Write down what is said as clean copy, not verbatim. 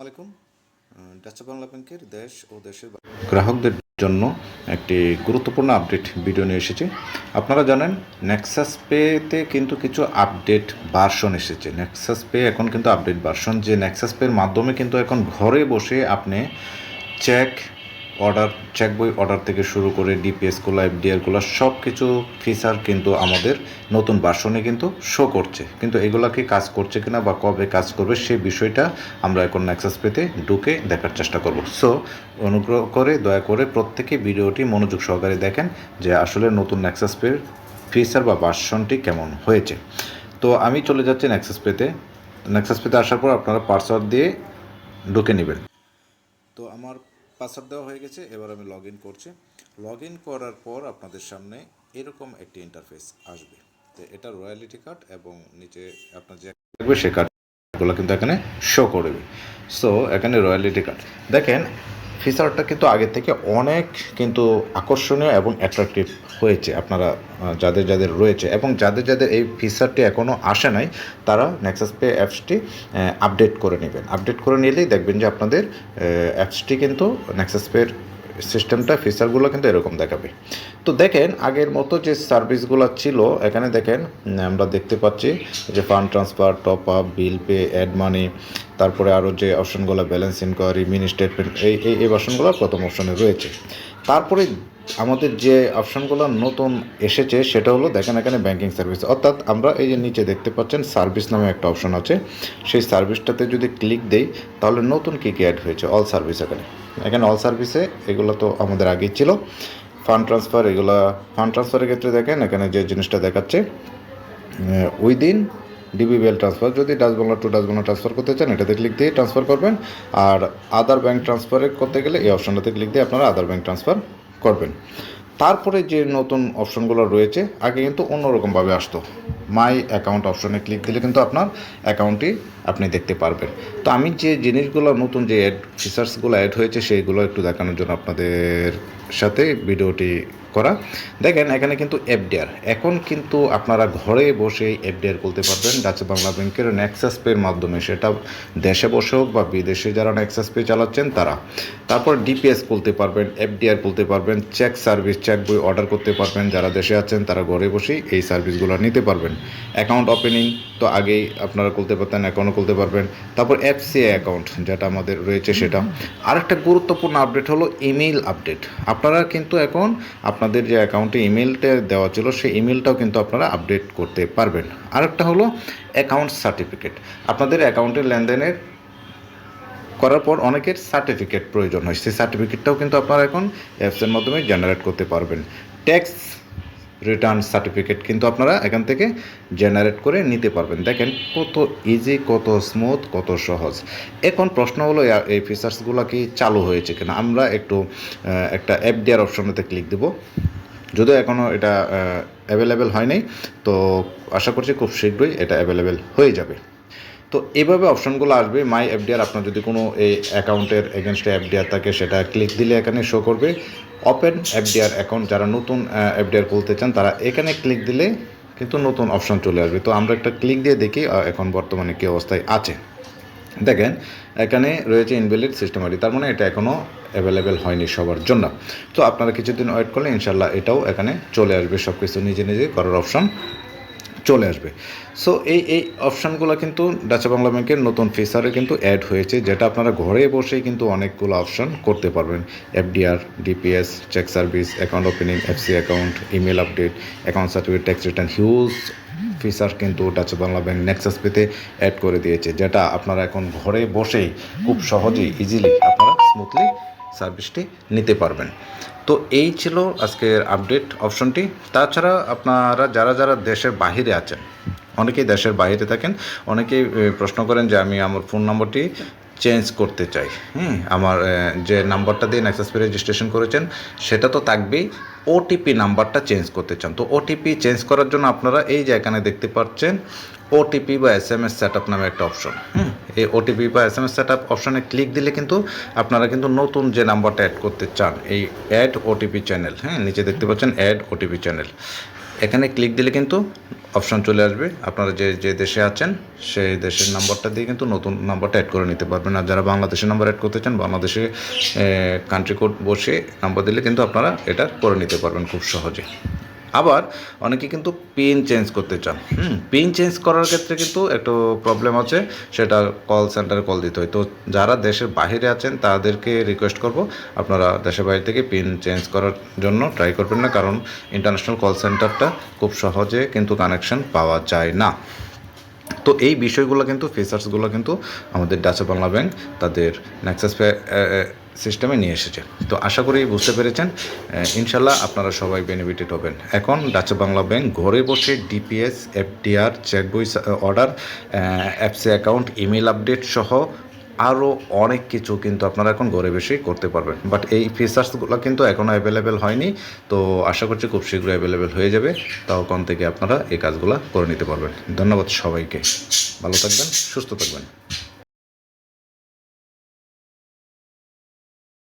আলাইকুম। ডাচা বাংলা ব্যাংকের দেশ ও দেশের গ্রাহকদের জন্য একটি গুরুত্বপূর্ণ আপডেট ভিডিও নিয়ে এসেছি। আপনারা জানেন নেক্সাস পেতে কিন্তু কিছু আপডেট ভার্সন এসেছে। নেক্সাস পে এখন কিন্তু আপডেট ভার্সন, যে নেক্সাস পের মাধ্যমে কিন্তু এখন ঘরে বসে আপনি চেক বই অর্ডার থেকে শুরু করে ডিপিএসগুলো, এফডিআরগুলো সব কিছু ফিচার কিন্তু আমাদের নতুন ভার্সনে কিন্তু শো করছে। কিন্তু এগুলা কি কাজ করছে কিনা বা কবে কাজ করবে সেই বিষয়টা আমরা এখন নেক্সাস পেতে ঢুকে দেখার চেষ্টা করব। সো অনুগ্রহ করে দয়া করে প্রত্যেকে ভিডিওটি মনোযোগ সহকারে দেখেন যে আসলে নতুন নেক্সাস পের ফিচার বা ভার্সনটি কেমন হয়েছে। তো আমি চলে যাচ্ছি নেক্সাস পেতে আসার পর আপনারা পাসওয়ার্ড দিয়ে ঢুকে নেবেন। তো আমার পাসওয়ার্ড দেওয়া হয়ে গেছে, এবার আমি লগ ইন করছি। লগ ইন করার পর আপনাদের সামনে এরকম একটি ইন্টারফেস আসবে। তো এটা রয়্যালিটি কার্ড এবং নিচে আপনার যে থাকবে সে কার্ডগুলো কিন্তু এখানে শো করবে। সো এখানে রয়্যালিটি কার্ড দেখেন, ফিচারটা কিন্তু আগের থেকে অনেক কিন্তু আকর্ষণীয় এবং অ্যাট্রাকটিভ হয়েছে। আপনারা যাদের রয়েছে এবং যাদের এই ফিচারটি এখনও আসে নাই তারা নেক্সাস পে অ্যাপসটি আপডেট করে নেবেন। আপডেট করে নিলেই দেখবেন যে আপনাদের অ্যাপসটি কিন্তু নেক্সাস পের সিস্টেমটা ফিচারগুলো কিন্তু এরকম দেখাবে। তো দেখেন আগের মতো যে সার্ভিসগুলো ছিল এখানে দেখেন আমরা দেখতে পাচ্ছি যে fund transfer, top up, bill pay, add money, তারপরে আরও যে অপশনগুলো ব্যালেন্স ইনকোয়ারি, মিনি স্টেটমেন্ট, এই অপশনগুলো প্রথম অপশনে রয়েছে। তারপরে আমাদের যে অপশনগুলো নতুন এসেছে সেটা হলো দেখেন এখানে ব্যাংকিং সার্ভিস, অর্থাৎ আমরা এই যে নিচে দেখতে পাচ্ছেন সার্ভিস নামে একটা অপশন আছে। সেই সার্ভিসটাতে যদি ক্লিক দেই তাহলে নতুন কী অ্যাড হয়েছে, অল সার্ভিস। এখানে অল সার্ভিসে এগুলো তো আমাদের আগেই ছিল। ফান্ড ট্রান্সফারের ক্ষেত্রে দেখেন এখানে যে জিনিসটা দেখাচ্ছে উইদিন ডিবিবিএল ট্রান্সফার, যদি Dutch Bangla to Dutch Bangla transfer করতে চান এটাতে ক্লিক দিয়ে ট্রান্সফার করবেন। আর আদার ব্যাংক ট্রান্সফারে করতে গেলে এই অপশনটাতে ক্লিক দিয়ে আপনারা আদার ব্যাংক ট্রান্সফার করবেন। তারপরে যে নতুন অপশনগুলো রয়েছে আগে কিন্তু অন্যরকমভাবে আসতো। মাই অ্যাকাউন্ট অপশনে ক্লিক দিলে কিন্তু আপনার অ্যাকাউন্টটি আপনি দেখতে পারবেন। তো আমি যে জিনিসগুলো নতুন যে ফিচার্সগুলো অ্যাড হয়েছে সেইগুলো একটু দেখানোর জন্য আপনাদের সাথে ভিডিওটি করা। দেখেন এখানে কিন্তু এফডিআর, এখন কিন্তু আপনারা ঘরে বসে এফডিআর করতে পারবেন ডাচ বাংলা ব্যাংকের নেক্সাস পের মাধ্যমে, সেটা দেশে বসে হোক বা বিদেশে যারা নেক্সাস পে চালাচ্ছেন তারা। তারপর ডিপিএস খুলতে পারবেন, এফডিআর খুলতে পারবেন, চেক সার্ভিস, চেক বই অর্ডার করতে পারবেন। যারা দেশে আছেন তারা ঘরে বসেই এই সার্ভিসগুলো নিতে পারবেন। অ্যাকাউন্ট ওপেনিং তো আগেই আপনারা খুলতে পারতেন, অ্যাকাউন্টও খুলতে পারবেন। তারপর এফসিআই অ্যাকাউন্ট যেটা আমাদের রয়েছে সেটা। আরেকটা গুরুত্বপূর্ণ আপডেট হলো ইমেইল আপডেট। আপনারা কিন্তু এখন আপনাদের যে অ্যাকাউন্টে ইমেলটা দেওয়া ছিল সেই ইমেলটাও কিন্তু আপনারা আপডেট করতে পারবেন। আরেকটা হলো অ্যাকাউন্ট সার্টিফিকেট। আপনাদের অ্যাকাউন্টের লেনদেনের করার পর অনেকের সার্টিফিকেট প্রয়োজন হয়, সেই সার্টিফিকেটটাও কিন্তু আপনারা এখন অ্যাপসের মাধ্যমে জেনারেট করতে পারবেন। ট্যাক্স রিটার্ন সার্টিফিকেট কিন্তু আপনারা এখান থেকে জেনারেট করে নিতে পারবেন। দেখেন কত ইজি, কত স্মুথ, কত সহজ। এখন প্রশ্ন হলো এই ফিচার্সগুলো কি চালু হয়েছে কিনা। আমরা একটা এফডিআর অপশনেতে ক্লিক দেব, যদিও এখনও এটা অ্যাভেলেবেল হয় নাই। তো আশা করছি খুব শীঘ্রই এটা অ্যাভেলেবেল হয়ে যাবে। তো এভাবে অপশনগুলো আসবে। মাই এফডিআর, আপনার যদি কোনো এই অ্যাকাউন্টের এগেনস্টে এফডিআর থাকে সেটা ক্লিক দিলে এখানে শো করবে। ওপেন এফডিআর অ্যাকাউন্ট, যারা নতুন এফডিআর খুলতে চান তারা এখানে ক্লিক দিলে কিন্তু নতুন অপশন চলে আসবে। তো আমরা একটা ক্লিক দিয়ে দেখি এখন বর্তমানে কী অবস্থায় আছে। দেখেন এখানে রয়েছে ইনভ্যালিড সিস্টেম আইডি, তার মানে এটা এখনও অ্যাভেলেবেল হয়নি সবার জন্য। তো আপনারা কিছুদিন ওয়েট করলে ইনশাল্লাহ এটাও এখানে চলে আসবে, সব কিছু নিজে নিজে করার অপশন চলে আসবে। সো এই অপশানগুলো কিন্তু ডাচ বাংলা ব্যাংকের নতুন ফিচারে কিন্তু অ্যাড হয়েছে, যেটা আপনারা ঘরে বসেই কিন্তু অনেকগুলো অপশান করতে পারবেন। FDR, DPS, check service, account opening, FC account, email update, account certificate, tax return, huge feature কিন্তু ডাচ বাংলা ব্যাংক নেক্সাস পেতে অ্যাড করে দিয়েছে, যেটা আপনারা এখন ঘরে বসেই খুব সহজেই ইজিলি আপনারা স্মুথলি সার্ভিসটি নিতে পারবেন। তো এই ছিল আজকের আপডেট অপশনটি। তাছাড়া আপনারা যারা দেশের বাহিরে আছেন, অনেকেই দেশের বাইরে থাকেন, অনেকেই প্রশ্ন করেন যে আমি আমার ফোন নম্বরটি চেঞ্জ করতে চাই। আমার যে নাম্বারটা দিয়ে নেক্সাস পে রেজিস্ট্রেশন করেছেন সেটা তো থাকবেই, ওটিপি নাম্বারটা চেঞ্জ করতে চান। তো ওটিপি চেঞ্জ করার জন্য আপনারা এই যে এখানে দেখতে পাচ্ছেন ওটিপি বা SMS সেট আপ নামে একটা অপশন। এই ওটিপি বা SMS সেট আপ অপশনে ক্লিক দিলে কিন্তু আপনারা কিন্তু নতুন যে নাম্বারটা অ্যাড করতে চান, এই অ্যাড ওটিপি চ্যানেল, নিচে দেখতে পাচ্ছেন অ্যাড ওটিপি চ্যানেল, এখানে ক্লিক দিলে কিন্তু অপশান চলে আসবে, আপনারা যে যে দেশে আছেন সেই দেশের নাম্বারটা দিয়ে কিন্তু নতুন নাম্বারটা অ্যাড করে নিতে পারবেন। আর যারা বাংলাদেশের নাম্বার অ্যাড করতে চান, বাংলাদেশে কান্ট্রি কোড বসে নাম্বার দিলে কিন্তু আপনারা এটা করে নিতে পারবেন খুব সহজে। আবার অনেকে কিন্তু পিন চেঞ্জ করতে চান। পিন চেঞ্জ করার ক্ষেত্রে কিন্তু একটু প্রবলেম আছে, সেটা কল সেন্টারে কল দিতে হয়। তো যারা দেশের বাইরে আছেন তাদেরকে রিকোয়েস্ট করব, আপনারা দেশের বাইরে থেকে পিন চেঞ্জ করার জন্য ট্রাই করবেন না, কারণ ইন্টারন্যাশনাল কল সেন্টারটা খুব সহজে কিন্তু কানেকশন পাওয়া যায় না। তো এই বিষয়গুলো কিন্তু ফিচার্সগুলো কিন্তু আমাদের ডাচে বাংলা ব্যাংক তাদের নেক্সাস পে সিস্টেমে নিয়ে এসেছে। তো আশা করি বুঝতে পেরেছেন, ইনশাল্লাহ আপনারা সবাই বেনিফিটেড হবেন। এখন ডাচে বাংলা ব্যাংক ঘরে বসে ডিপিএস, এফডিআর, চেক বই অর্ডার, অ্যাপসে অ্যাকাউন্ট, ইমেল আপডেট সহ আরও অনেক কিছু কিন্তু আপনারা এখন ঘরে বসেই করতে পারবেন। বাট এই ফিচার্সগুলো কিন্তু এখনও অ্যাভেলেবেল হয়নি, তো আশা করছি খুব শীঘ্রই অ্যাভেলেবেল হয়ে যাবে। তখন থেকে আপনারা এই কাজগুলো করে নিতে পারবেন। ধন্যবাদ সবাইকে, ভালো থাকবেন, সুস্থ থাকবেন।